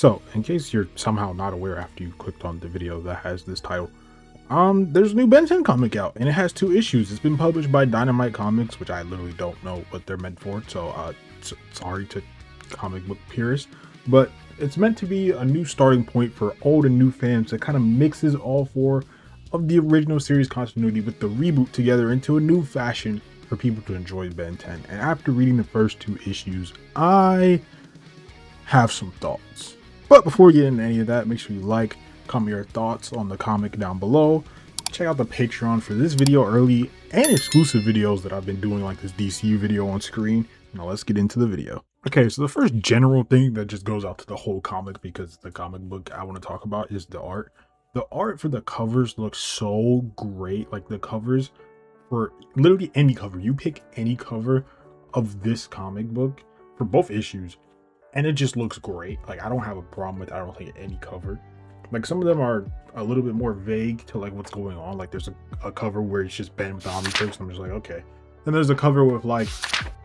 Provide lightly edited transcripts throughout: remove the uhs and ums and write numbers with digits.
So, in case you're somehow not aware after you clicked on the video that has this title, there's a new Ben 10 comic out, and it has 2 issues. It's been published by Dynamite Comics, which I literally don't know what they're meant for, so sorry to comic book purists, but it's meant to be a new starting point for old and new fans that kind of mixes all 4 of the original series continuity with the reboot together into a new fashion for people to enjoy Ben 10. And after reading the first 2 issues, I have some thoughts. But before we get into any of that, make sure you like, comment your thoughts on the comic down below. Check out the Patreon for this video early and exclusive videos that I've been doing, like this DCU video on screen. Now let's get into the video. Okay, so the first general thing that just goes out to the whole comic, because the comic book I want to talk about is the art. The art for the covers looks so great. Like the covers for literally any cover, you pick any cover of this comic book for both issues, and it just looks great. Like I don't have a problem with, I don't think, any cover. Like some of them are a little bit more vague to like what's going on. Like there's a cover where it's just Ben with the Omnitrix. I'm just like, okay. Then there's a cover with like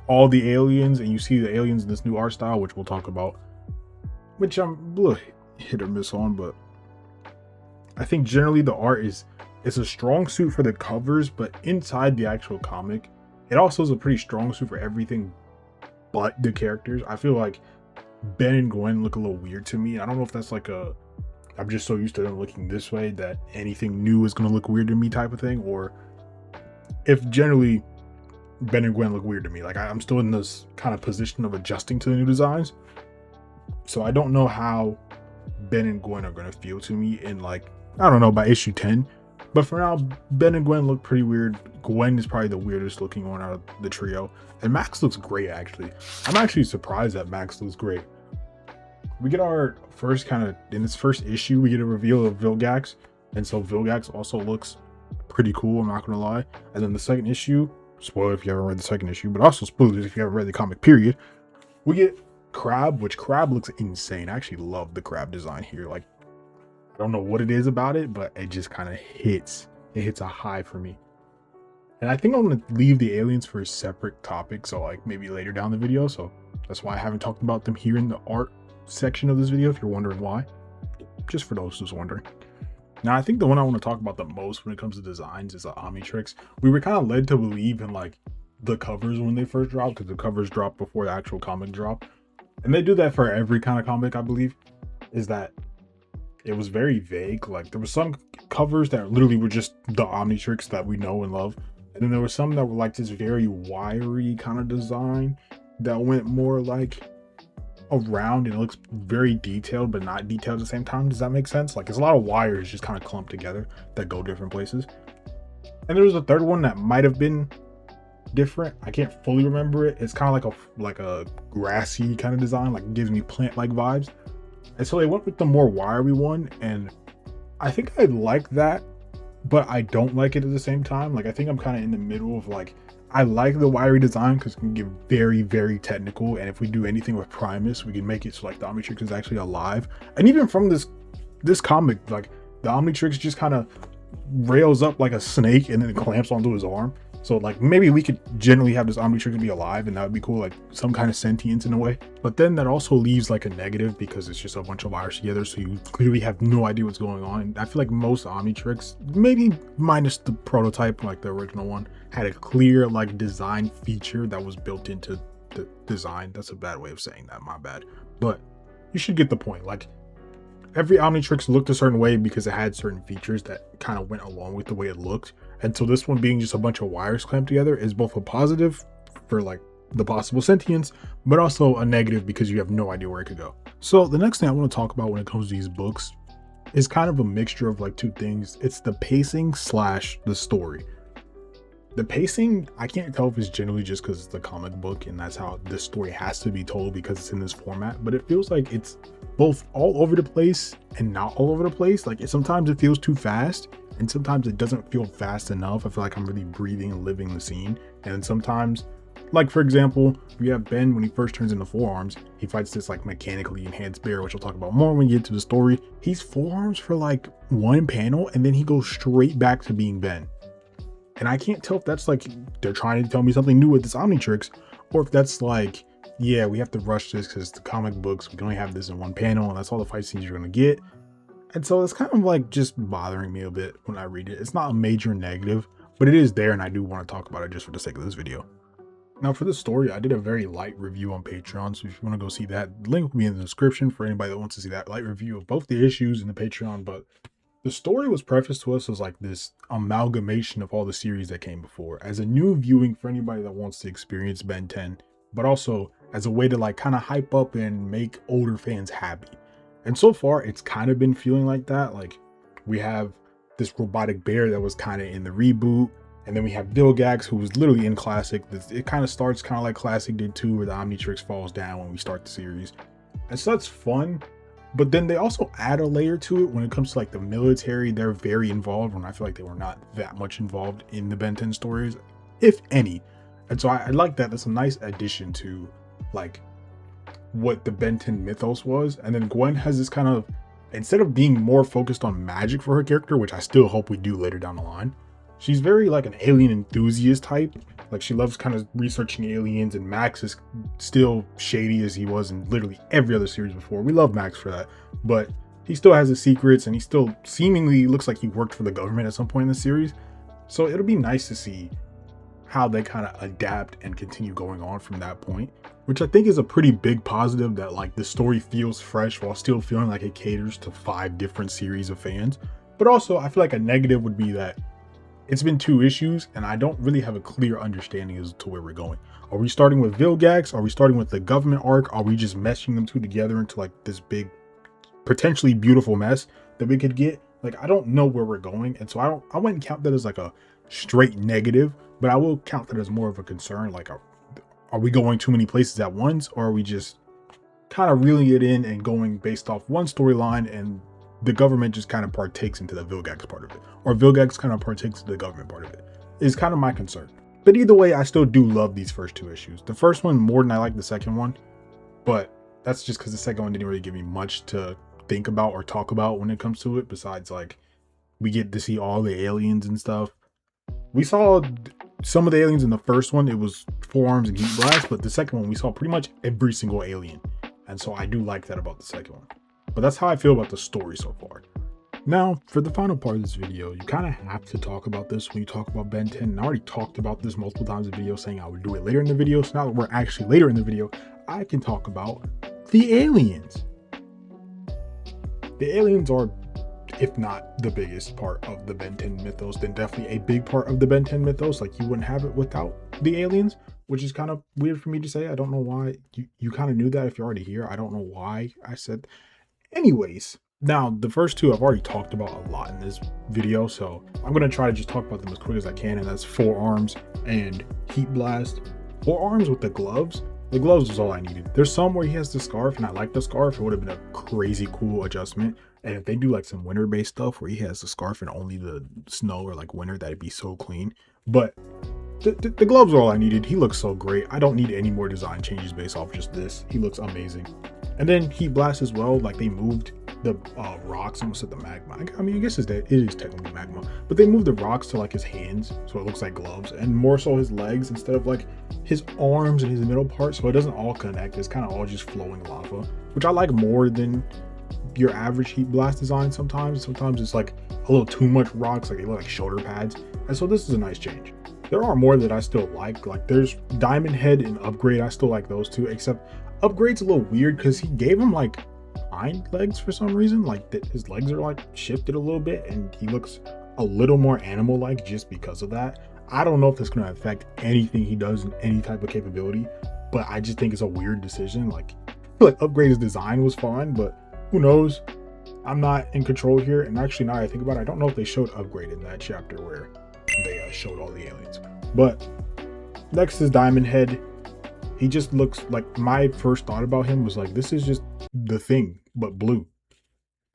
all the aliens, and you see the aliens in this new art style, which we'll talk about, which I'm hit or miss on, but I think generally the art it's a strong suit for the covers, but inside the actual comic, it also is a pretty strong suit for everything but the characters. I feel like Ben and Gwen look a little weird to me. I don't know if that's like I'm just so used to them looking this way that anything new is going to look weird to me type of thing, or if generally Ben and Gwen look weird to me. Like I'm still in this kind of position of adjusting to the new designs. So I don't know how Ben and Gwen are going to feel to me in, like, I don't know, by issue 10. But for now, Ben and Gwen look pretty weird. Gwen is probably the weirdest looking one out of the trio. And Max looks great, actually. I'm actually surprised that Max looks great. We get our first in this first issue, we get a reveal of Vilgax. And so Vilgax also looks pretty cool, I'm not going to lie. And then the second issue, spoiler if you haven't read the second issue, but also spoilers if you haven't read the comic period, we get Crab, which Crab looks insane. I actually love the Crab design here. Like, I don't know what it is about it, but it just kind of hits. It hits a high for me. And I think I'm going to leave the aliens for a separate topic, so like maybe later down the video. So that's why I haven't talked about them here in the art section of this video, if you're wondering why. Just for those who's wondering. Now, I think the one I want to talk about the most when it comes to designs is the Omnitrix. We were kind of led to believe in like the covers when they first dropped, because the covers dropped before the actual comic dropped. And they do that for every kind of comic, I believe, is that it was very vague. Like there were some covers that literally were just the Omnitrix that we know and love. And then there were some that were like this very wiry kind of design that went more like around, and it looks very detailed but not detailed at the same time. Does that make sense? Like there's a lot of wires just kind of clumped together that go different places. And there was a third one that might have been different. I can't fully remember it. It's kind of like a grassy kind of design, like gives me plant-like vibes. And so they went with the more wiry one, and I think I like that, but I don't like it at the same time. Like I think I'm kind of in the middle of like, I like the wiry design because it can get very, very technical. And if we do anything with Primus, we can make it so like the Omnitrix is actually alive. And even from this comic, like the Omnitrix just kind of rails up like a snake and then it clamps onto his arm. So like maybe we could generally have this Omnitrix be alive, and that would be cool, like some kind of sentience in a way. But then that also leaves like a negative because it's just a bunch of wires together, so you clearly have no idea what's going on. And I feel like most Omnitrix, maybe minus the prototype, like the original one, had a clear like design feature that was built into the design. That's a bad way of saying that, my bad. But you should get the point. Like every Omnitrix looked a certain way because it had certain features that kind of went along with the way it looked. And so this one being just a bunch of wires clamped together is both a positive for like the possible sentience, but also a negative because you have no idea where it could go. So the next thing I want to talk about when it comes to these books is kind of a mixture of like 2 things. It's the pacing / the story. The pacing, I can't tell if it's generally just because it's the comic book and that's how this story has to be told because it's in this format, but it feels like it's both all over the place and not all over the place. Like sometimes it feels too fast, and sometimes it doesn't feel fast enough. I feel like I'm really breathing and living the scene. And sometimes, like for example, we have Ben when he first turns into Forearms, he fights this like mechanically enhanced bear, which we'll talk about more when we get to the story. He's Forearms for like 1 panel, and then he goes straight back to being Ben. And I can't tell if that's like they're trying to tell me something new with this Omnitrix, or if that's like yeah, we have to rush this because the comic books, we can only have this in one panel and that's all the fight scenes you're going to get. And so it's kind of like just bothering me a bit when I read it. It's not a major negative, but it is there, and I do want to talk about it just for the sake of this video. Now for the story, I did a very light review on Patreon, so if you want to go see that, the link will be in the description for anybody that wants to see that light review of both the issues and the Patreon. But the story was prefaced to us as like this amalgamation of all the series that came before, as a new viewing for anybody that wants to experience Ben 10, but also as a way to like kind of hype up and make older fans happy. And so far, it's kind of been feeling like that. Like, we have this robotic bear that was kind of in the reboot. And then we have Vilgax, who was literally in Classic. It kind of starts kind of like Classic did too, where the Omnitrix falls down when we start the series. And so that's fun. But then they also add a layer to it when it comes to like the military. They're very involved when I feel like they were not that much involved in the Ben 10 stories, if any. And so I like that. That's a nice addition to like what the Ben 10 mythos was. And then Gwen has this kind of, instead of being more focused on magic for her character, which I still hope we do later down the line, she's very like an alien enthusiast type. Like, she loves kind of researching aliens, and Max is still shady as he was in literally every other series before. We love Max for that, but he still has his secrets, and he still seemingly looks like he worked for the government at some point in the series. So it'll be nice to see how they kind of adapt and continue going on from that point, which I think is a pretty big positive, that like the story feels fresh while still feeling like it caters to 5 different series of fans. But also I feel like a negative would be that it's been 2 issues and I don't really have a clear understanding as to where we're going. Are we starting with Vilgax? Are we starting with the government arc? Are we just meshing them two together into like this big, potentially beautiful mess that we could get? Like, I don't know where we're going. And so I wouldn't count that as like a straight negative, but I will count that as more of a concern. Like, are we going too many places at once, or are we just kind of reeling it in and going based off one storyline, and the government just kind of partakes into the Vilgax part of it, or Vilgax kind of partakes into the government part of it, is kind of my concern. But either way, I still do love these first 2 issues. The first one more than I like the second one, but that's just because the second one didn't really give me much to think about or talk about when it comes to it, besides like we get to see all the aliens and stuff. We saw some of the aliens in the first one. It was Forearms and Heat Blast, but the second one we saw pretty much every single alien, and so I do like that about the second one. But that's how I feel about the story so far. Now, for the final part of this video, you kind of have to talk about this when you talk about Ben 10. And I already talked about this multiple times in the video, saying I would do it later in the video. So now that we're actually later in the video, I can talk about the aliens. The aliens are, if not the biggest part of the Ben 10 mythos, then definitely a big part of the Ben 10 mythos. Like, you wouldn't have it without the aliens, which is kind of weird for me to say. I don't know why. You kind of knew that if you're already here. I don't know why I said. Anyways, now the first 2 I've already talked about a lot in this video, so I'm going to try to just talk about them as quick as I can, and that's Forearms and Heat Blast. Forearms with the gloves was all I needed. There's some where he has the scarf, and I like the scarf. It would have been a crazy cool adjustment. And if they do like some winter based stuff where he has the scarf and only the snow or like winter, that'd be so clean. But the gloves are all I needed. He looks so great. I don't need any more design changes based off just this. He looks amazing. And then Heat Blast as well. Like, they moved the rocks, almost at the magma. I mean, I guess it is technically magma, but they moved the rocks to like his hands, so it looks like gloves, and more so his legs instead of like his arms and his middle part, so it doesn't all connect. It's kind of all just flowing lava, which I like more than your average Heat Blast design. Sometimes it's like a little too much rocks, like they look like shoulder pads, and so this is a nice change. There are more that I still like there's Diamond Head and Upgrade. I still like those 2, except Upgrade's a little weird because he gave him like hind legs for some reason. Like, his legs are like shifted a little bit, and he looks a little more animal-like just because of that. I don't know if that's going to affect anything he does in any type of capability, but I just think it's a weird decision. Like Upgrade's design was fine, but who knows? I'm not in control here. And actually, now I think about it, I don't know if they showed Upgrade in that chapter where they showed all the aliens. But next is Diamond Head. He just looks like, my first thought about him was like, this is just the Thing, but blue.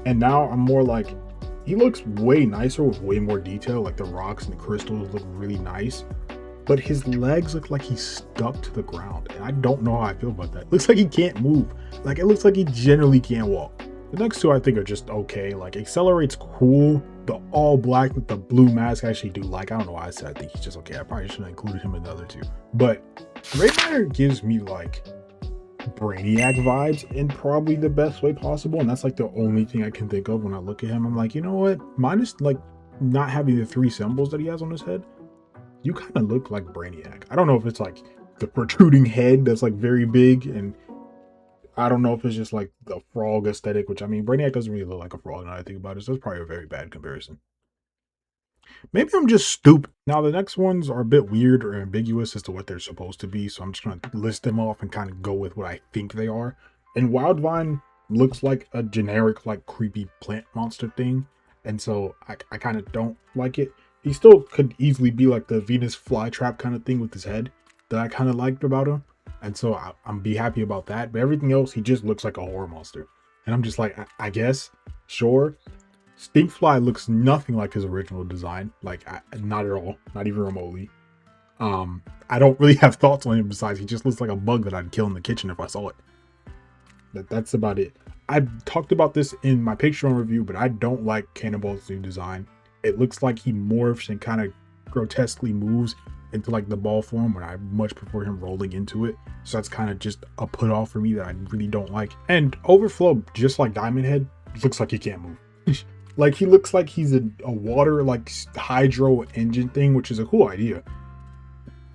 And now I'm more like, he looks way nicer with way more detail. Like, the rocks and the crystals look really nice, but his legs look like he's stuck to the ground. And I don't know how I feel about that. Looks like he can't move. Like, it looks like he generally can't walk. The next 2 I think are just okay. Like, Accelerate's cool. The all black with the blue mask I actually do like. I don't know why I said I think he's just okay. I probably should have included him in the other 2. But Gray Matter gives me like Brainiac vibes in probably the best way possible. And that's like the only thing I can think of when I look at him. I'm like, you know what? Minus like not having the three symbols that he has on his head, you kind of look like Brainiac. I don't know if it's like the protruding head that's like very big, and I don't know if it's just like the frog aesthetic, which I mean, Brainiac doesn't really look like a frog now that I think about it. So it's probably a very bad comparison. Maybe I'm just stupid. Now, the next ones are a bit weird or ambiguous as to what they're supposed to be, so I'm just going to list them off and kind of go with what I think they are. And Wildvine looks like a generic, like, creepy plant monster thing, and so I kind of don't like it. He still could easily be like the Venus flytrap kind of thing with his head that I kind of liked about him, and so I'm be happy about that. But everything else, he just looks like a horror monster, and I'm just like, I guess, sure. Stinkfly looks nothing like his original design, like not at all, not even remotely. I don't really have thoughts on him besides he just looks like a bug that I'd kill in the kitchen if I saw it. That's about it. I talked about this in my Patreon review, but I don't like Cannonball's new design. It looks like he morphs and kind of grotesquely moves into like the ball form, when I much prefer him rolling into it. So that's kind of just a put off for me that I really don't like. And Overflow, just like Diamond Head, looks like he can't move. Like he looks like he's a water like hydro engine thing, which is a cool idea,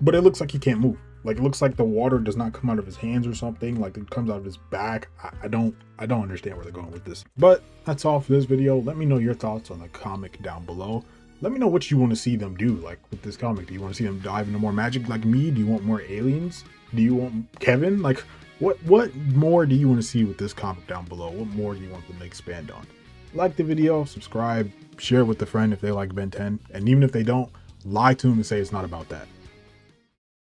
but it looks like he can't move. Like it looks like the water does not come out of his hands or something, like it comes out of his back. I don't understand where they're going with this. But that's all for this video. Let me know your thoughts on the comic down below. Let me know what you want to see them do, like with this comic. Do you want to see them dive into more magic like me? Do you want more aliens? Do you want Kevin? Like what more do you want to see with this comic down below? What more do you want them to expand on? Like the video, subscribe, share it with a friend if they like Ben 10, and even if they don't, lie to them and say it's not about that.